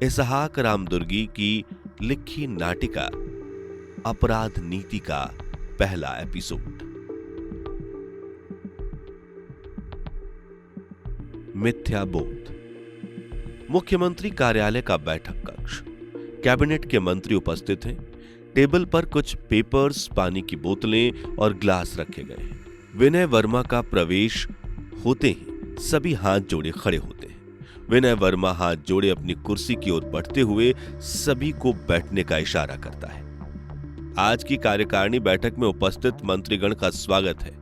इसहाक रामदुर्गी की लिखी नाटिका अपराध नीति का पहला एपिसोड। मिथ्याबोध। मुख्यमंत्री कार्यालय का बैठक कक्ष। कैबिनेट के मंत्री उपस्थित हैं। टेबल पर कुछ पेपर्स, पानी की बोतलें और ग्लास रखे गए हैं। विनय वर्मा का प्रवेश होते ही सभी हाथ जोड़े खड़े होते हैं। विनय वर्मा हाथ जोड़े अपनी कुर्सी की ओर बढ़ते हुए सभी को बैठने का इशारा करता है। आज की कार्यकारिणी बैठक में उपस्थित मंत्रीगण का स्वागत है।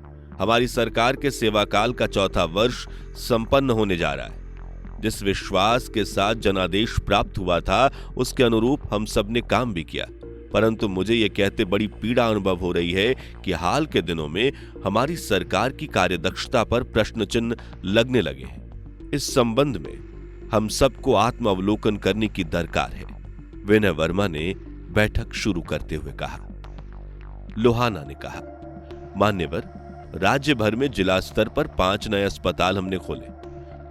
हमारी सरकार के सेवाकाल का चौथा वर्ष संपन्न होने जा रहा है। जिस विश्वास के साथ जनादेश प्राप्त हुआ था उसके अनुरूप हम सब ने काम भी किया, परंतु मुझे यह कहते बड़ी पीड़ा अनुभव हो रही है कि हाल के दिनों में हमारी सरकार की कार्यदक्षता पर प्रश्न चिन्ह लगने लगे हैं। इस संबंध में हम सबको आत्म अवलोकन करने की दरकार है। विनय वर्मा ने बैठक शुरू करते हुए कहा। लोहाना ने कहा, मान्यवर, राज्य भर में जिला स्तर पर 5 नए अस्पताल हमने खोले।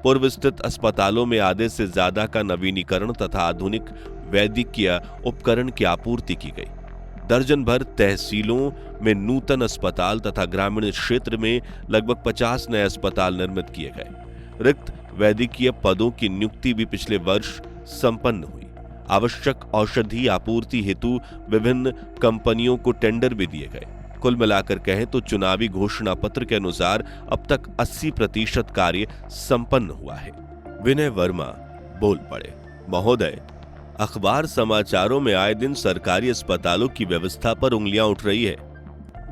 पूर्व स्थित अस्पतालों में आधे से ज्यादा का नवीनीकरण तथा आधुनिक वैद्यकीय उपकरण की आपूर्ति की गई। दर्जन भर तहसीलों में नूतन अस्पताल तथा ग्रामीण क्षेत्र में लगभग 50 नए अस्पताल निर्मित किए गए। रिक्त वैद्यकीय पदों की नियुक्ति भी पिछले वर्ष संपन्न हुई। आवश्यक औषधि आपूर्ति हेतु विभिन्न कंपनियों को टेंडर भी दिए गए। कुल मिलाकर कहें तो चुनावी घोषणा पत्र के अनुसार अब तक 80% कार्य संपन्न हुआ है। विनय वर्मा बोल पड़े, महोदय, अखबार समाचारों में आए दिन सरकारी अस्पतालों की व्यवस्था पर उंगलियां उठ रही है।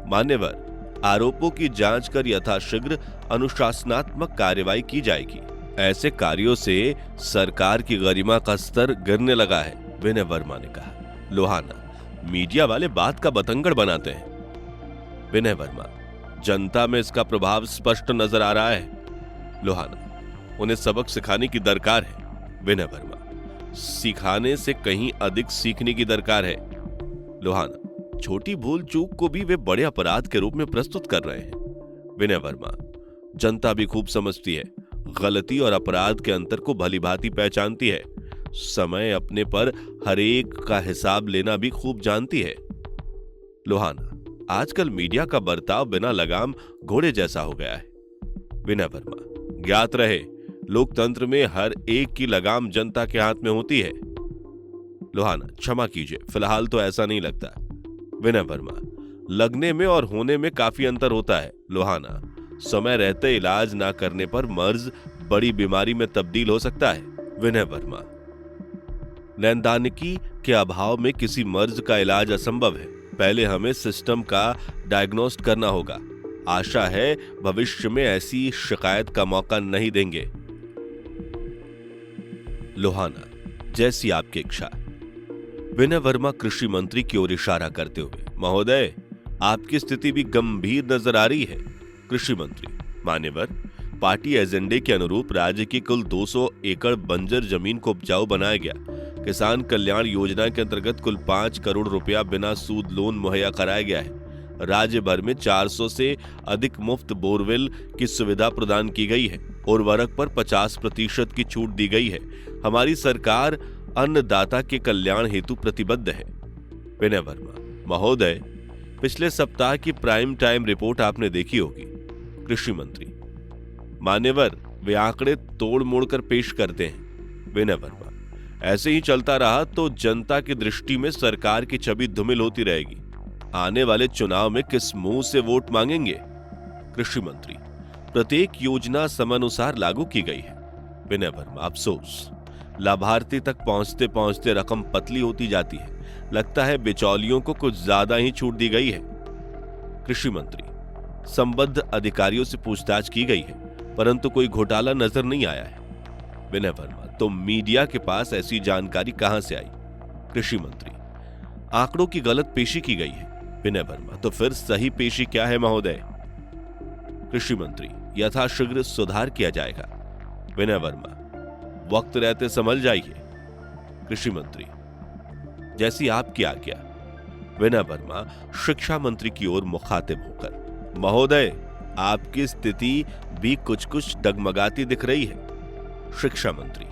मान्यवर, आरोपों की जांच कर यथाशीघ्र अनुशासनात्मक कार्रवाई की जाएगी। ऐसे कार्यों से सरकार की गरिमा का स्तर गिरने लगा है, विनय वर्मा ने कहा। लोहाना, मीडिया वाले बात का बतंगड़ बनाते हैं। विनय वर्मा, जनता में इसका प्रभाव स्पष्ट नजर आ रहा है। लोहाना, उन्हें सबक सिखाने की दरकार है। विनय वर्मा, सिखाने से कहीं अधिक सीखने की दरकार है। लोहाना, छोटी भूल चूक को भी वे बड़े अपराध के रूप में प्रस्तुत कर रहे हैं। विनय वर्मा, जनता भी खूब समझती है, गलती और अपराध के अंतर को भली भांति पहचानती है। समय अपने पर हर एक का हिसाब लेना भी खूब जानती है। लोहाना, आजकल मीडिया का बर्ताव बिना लगाम घोड़े जैसा हो गया है। विनय वर्मा, ज्ञात रहे, लोकतंत्र में हर एक की लगाम जनता के हाथ में होती है। लोहाना, क्षमा कीजिए, फिलहाल तो ऐसा नहीं लगता। विनय वर्मा, लगने में और होने में काफी अंतर होता है। लोहाना, समय रहते इलाज ना करने पर मर्ज बड़ी बीमारी में तब्दील हो सकता है। विनय वर्मा, नैदानिकी के अभाव में किसी मर्ज का इलाज असंभव है। पहले हमें सिस्टम का डायग्नोस्ट करना होगा। आशा है भविष्य में ऐसी शिकायत का मौका नहीं देंगे। लोहाना, जैसी आपकी इच्छा। विनय वर्मा कृषि मंत्री की ओर इशारा करते हुए, महोदय, आपकी स्थिति भी गंभीर नजर आ रही है। कृषि मंत्री, मान्यवर, पार्टी एजेंडे के अनुरूप राज्य की कुल 200 एकड़ बंजर जमीन को उपजाऊ बनाया गया। किसान कल्याण योजना के अंतर्गत कुल 5 करोड़ रुपया बिना सूद लोन मुहैया कराया गया है। राज्य भर में 400 से अधिक मुफ्त बोरवेल की सुविधा प्रदान की गई है। उर्वरक पर 50% की छूट दी गई है। हमारी सरकार अन्नदाता के कल्याण हेतु प्रतिबद्ध है। विनय वर्मा, महोदय, पिछले सप्ताह की प्राइम टाइम रिपोर्ट आपने देखी होगी। कृषि मंत्री, मान्यवर, वे आंकड़े तोड़ मोड़ कर पेश करते हैं। विनय वर्मा, ऐसे ही चलता रहा तो जनता की दृष्टि में सरकार की छवि धूमिल होती रहेगी। आने वाले चुनाव में किस मुंह से वोट मांगेंगे? कृषि मंत्री, प्रत्येक योजना समयानुसार लागू की गई है। विनय वर्मा, अफसोस, लाभार्थी तक पहुंचते पहुंचते रकम पतली होती जाती है। लगता है बिचौलियों को कुछ ज्यादा ही छूट दी गई है। कृषि मंत्री, संबद्ध अधिकारियों से पूछताछ की गई है, परंतु कोई घोटाला नजर नहीं आया है। विनय वर्मा, तो मीडिया के पास ऐसी जानकारी कहां से आई? कृषि मंत्री, आंकड़ों की गलत पेशी की गई है। विनय वर्मा, तो फिर सही पेशी क्या है महोदय? कृषि मंत्री, यथाशीघ्र सुधार किया जाएगा। विनय वर्मा, वक्त रहते संभल जाइए। कृषि मंत्री, जैसी आपकी आज्ञा। विनय वर्मा शिक्षा मंत्री की ओर मुखातिब होकर, महोदय, आपकी स्थिति भी कुछ कुछ डगमगाती दिख रही है। शिक्षा मंत्री,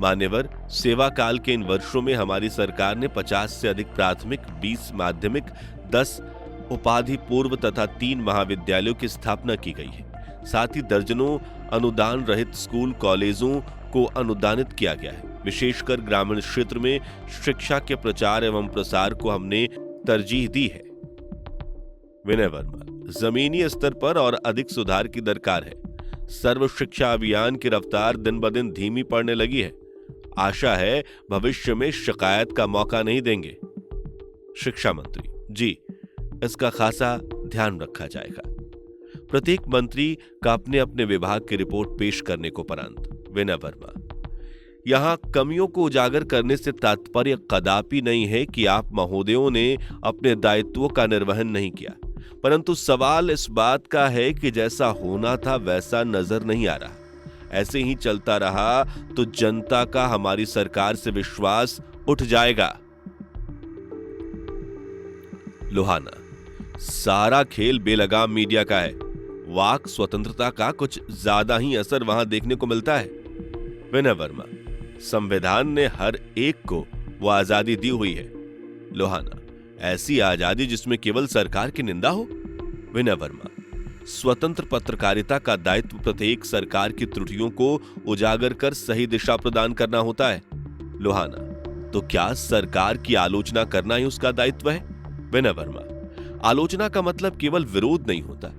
मान्यवर, सेवा काल के इन वर्षों में हमारी सरकार ने 50 से अधिक प्राथमिक, 20 माध्यमिक, 10 उपाधि पूर्व तथा 3 महाविद्यालयों की स्थापना की गई है। साथ ही दर्जनों अनुदान रहित स्कूल कॉलेजों को अनुदानित किया गया है। विशेषकर ग्रामीण क्षेत्र में शिक्षा के प्रचार एवं प्रसार को हमने तरजीह दी है। विनय वर्मा, जमीनी स्तर पर और अधिक सुधार की दरकार है। सर्व शिक्षा अभियान की रफ्तार दिन ब दिन धीमी पड़ने लगी है। आशा है भविष्य में शिकायत का मौका नहीं देंगे। शिक्षा मंत्री, जी, इसका खासा ध्यान रखा जाएगा। प्रत्येक मंत्री का अपने अपने विभाग की रिपोर्ट पेश करने को उपरांत विनय वर्मा, यहां कमियों को उजागर करने से तात्पर्य कदापि नहीं है कि आप महोदयों ने अपने दायित्वों का निर्वहन नहीं किया, परंतु सवाल इस बात का है कि जैसा होना था वैसा नजर नहीं आ रहा। ऐसे ही चलता रहा तो जनता का हमारी सरकार से विश्वास उठ जाएगा। लोहाना, सारा खेल बेलगाम मीडिया का है। वाक स्वतंत्रता का कुछ ज्यादा ही असर वहां देखने को मिलता है। विनय वर्मा, संविधान ने हर एक को वो आजादी दी हुई है। लोहाना, ऐसी आजादी जिसमें केवल सरकार की निंदा हो। विनय वर्मा, स्वतंत्र पत्रकारिता का दायित्व प्रत्येक सरकार की त्रुटियों को उजागर कर सही दिशा प्रदान करना होता है। लोहाना, तो क्या सरकार की आलोचना करना ही उसका दायित्व है? विनय वर्मा, आलोचना का मतलब केवल विरोध नहीं होता,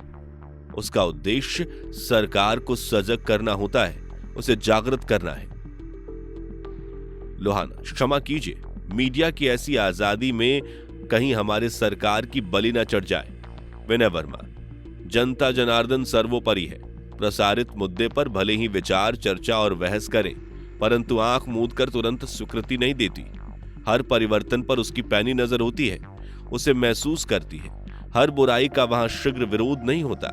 उसका उद्देश्य सरकार को सजग करना होता है, उसे जागृत करना है। लोहाना, क्षमा कीजिए, मीडिया की ऐसी आजादी में कहीं हमारे सरकार की बलि न चढ़ जाए। विनय वर्मा, जनता जनार्दन सर्वोपरि है। प्रसारित मुद्दे पर भले ही विचार, चर्चा और बहस करें, परंतु आंख मूंद कर तुरंत स्वीकृति नहीं देती। हर परिवर्तन पर उसकी पैनी नजर होती है, उसे महसूस करती है। हर बुराई का वहां शीघ्र विरोध नहीं होता,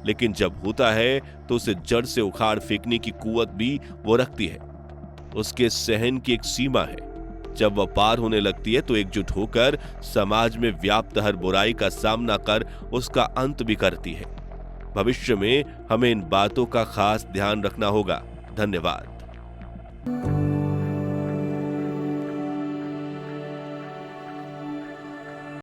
लेकिन जब होता है तो उसे जड़ से उखाड़ फेंकने की कुव्वत भी वो रखती है। उसके सहन की एक सीमा है। जब वह पार होने लगती है तो एकजुट होकर समाज में व्याप्त हर बुराई का सामना कर उसका अंत भी करती है। भविष्य में हमें इन बातों का खास ध्यान रखना होगा। धन्यवाद।